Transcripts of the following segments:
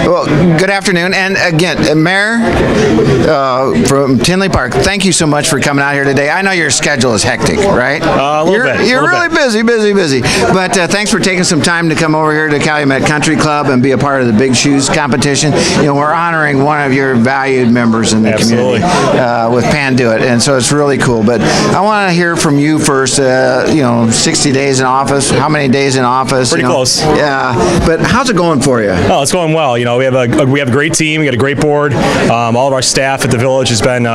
Well, good afternoon. And again, Mayor from Tinley Park, thank you so much for coming out here today. I know your schedule is hectic, right? A little bit. You're really busy. But thanks for taking some time to come over here to Calumet Country Club and be a part of the Big Shoes competition. We're honoring one of your valued members in the community with Panduit, and so it's really cool. But I want to hear from you first. 60 days in office. How many days in office? Pretty close. Yeah. But how's it going for you? Oh, it's going well. We have a great team. We got a great board. All of our staff at the village has been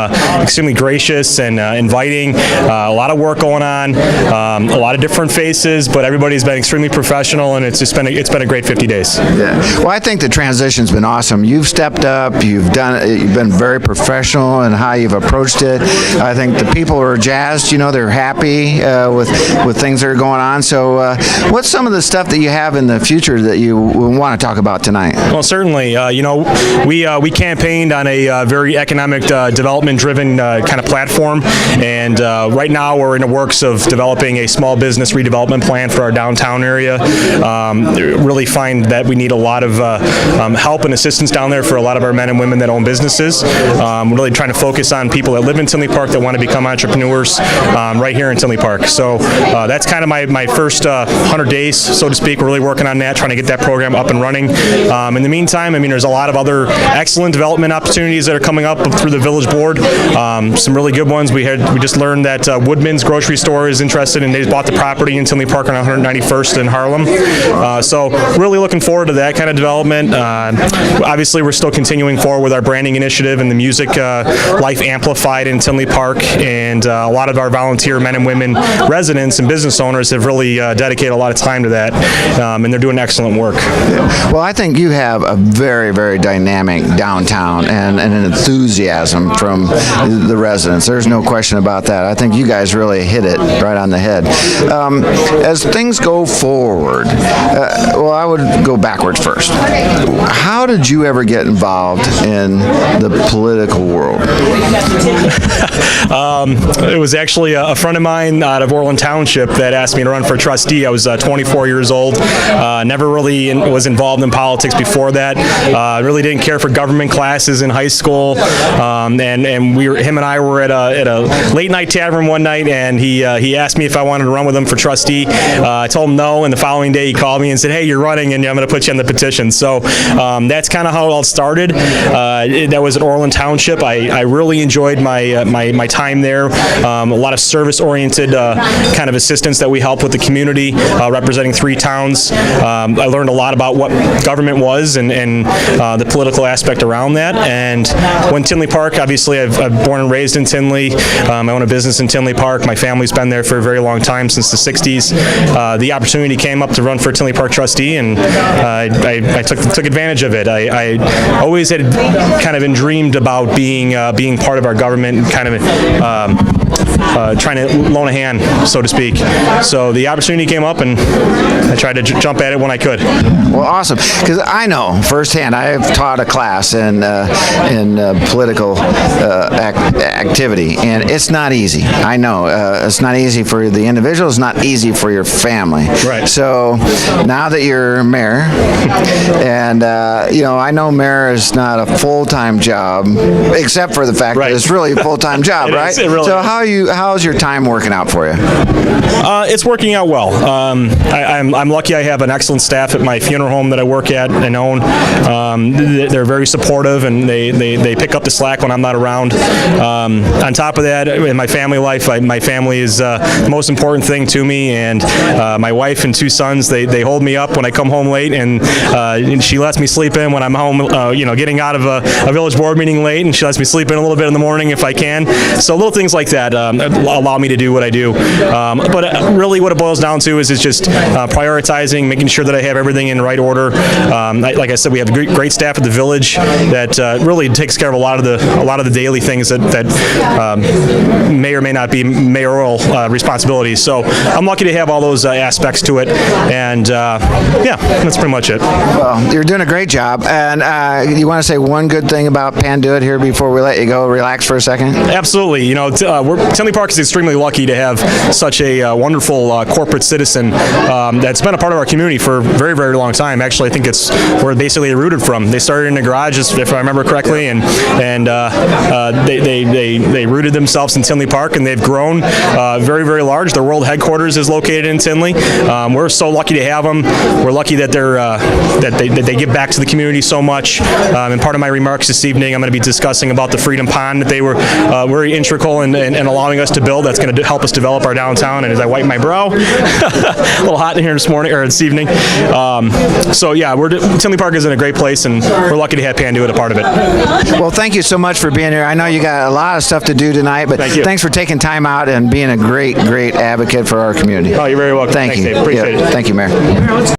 extremely gracious and inviting. A lot of work going on. A lot of different faces, but everybody's been extremely professional, and it's been a great 50 days. Yeah. Well, I think the transition's been awesome. You've stepped up. You've been very professional in how you've approached it. I think the people are jazzed. They're happy with things that are going on. So, what's some of the stuff that you have in the future that you want to talk about tonight? Well, certainly. We campaigned on a very economic development-driven kind of platform, and right now we're in the works of developing a small business redevelopment plan for our downtown area. Really find that we need a lot of help and assistance down there for a lot of our men and women that own businesses. Really trying to focus on people that live in Tinley Park that want to become entrepreneurs right here in Tinley Park. So that's kind of my first 100 days, so to speak. We're really working on that, trying to get that program up and running. In the meantime, there's a lot of other excellent development opportunities that are coming up through the village board. Some really good ones. We just learned that Woodman's grocery store is interested, and they bought the property in Tinley Park on 191st in Harlem. So really looking forward to that kind of development. Obviously, we're still continuing forward with our branding initiative and the music life amplified in Tinley Park, and a lot of our volunteer men and women residents and business owners have really dedicated a lot of time to that, and they're doing excellent work. Well, I think you have a very, very dynamic downtown and an enthusiasm from the residents. There's no question about that. I think you guys really hit it right on the head. As things go forward, I would go backwards first. How did you ever get involved in the political world? It was actually a friend of mine out of Orland Township that asked me to run for trustee. I was 24 years old. Never really was involved in politics before that. Really didn't care for government classes in high school. And him and I were at a late night tavern one night, and he asked me if I wanted to run with him for trustee. I told him no, and the following day he called me and said, "Hey, you're running, and I'm going to put you on the petition." So that's kind of how it all started. That was at Orland Township. I really enjoyed my time there. A lot of service-oriented kind of assistance that we helped with the community, representing 3 towns. I learned a lot about what government was and the political aspect around that. And when Tinley Park, obviously I've born and raised in Tinley. I own a business in Tinley Park. My family's been there for a very long time, since the 60s. The opportunity came up to run for Tinley Park trustee, and I took advantage of it. I always had kind of dreamed about being part of our government and kind of trying to loan a hand, so to speak. So the opportunity came up, and I tried to jump at it when I could. Well, awesome. Because I know firsthand, I've taught a class in political activity, and it's not easy. I know it's not easy for the individual. It's not easy for your family. Right. So now that you're mayor, and I know mayor is not a full-time job, except for the fact that it's really a full-time job, right? It really so is. how's your time working out for you? It's working out well. I'm lucky I have an excellent staff at my funeral home that I work at and own. They're very supportive, and they pick up the slack when I'm not around. On top of that, in my family life, my family is the most important thing to me, and my wife and 2 sons, they hold me up when I come home late, and she lets me sleep in when I'm home, getting out of a village board meeting late, and she lets me sleep in a little bit in the morning if I can. So little things like that allow me to do what I do. But really what it boils down to is just prioritizing, making sure that I have everything in the right order. Like I said, we have a great staff at the village that really takes care of a lot of the daily things that may or may not be mayoral responsibilities. So I'm lucky to have all those aspects to it, and that's pretty much it. Well, you're doing a great job, and you want to say one good thing about Panduit here before we let you go relax for a second? Absolutely. Tinley Tinley Park is extremely lucky to have such a wonderful corporate citizen that's been a part of our community for a very, very long time. Actually, I think it's where basically they rooted from. They started in the garage, if I remember correctly, and they rooted themselves in Tinley Park, and they've grown very, very large. Their world headquarters is located in Tinley. We're so lucky to have them. We're lucky that they give back to the community so much. And part of my remarks this evening, I'm going to be discussing about the Freedom Pond that they were very integral in allowing us to build. That's going to help us develop our downtown. And as I wipe my brow, a little hot in here this morning or this evening. So yeah, Tinley Park is in a great place, and we're lucky to have Panduit a part of it. Well, thank you so much for being here. I know you got a lot of stuff to do tonight, but thanks for taking time out and being a great advocate for our community. Oh, you're very welcome. Thank you. Dave. Appreciate it. Thank you, Mayor.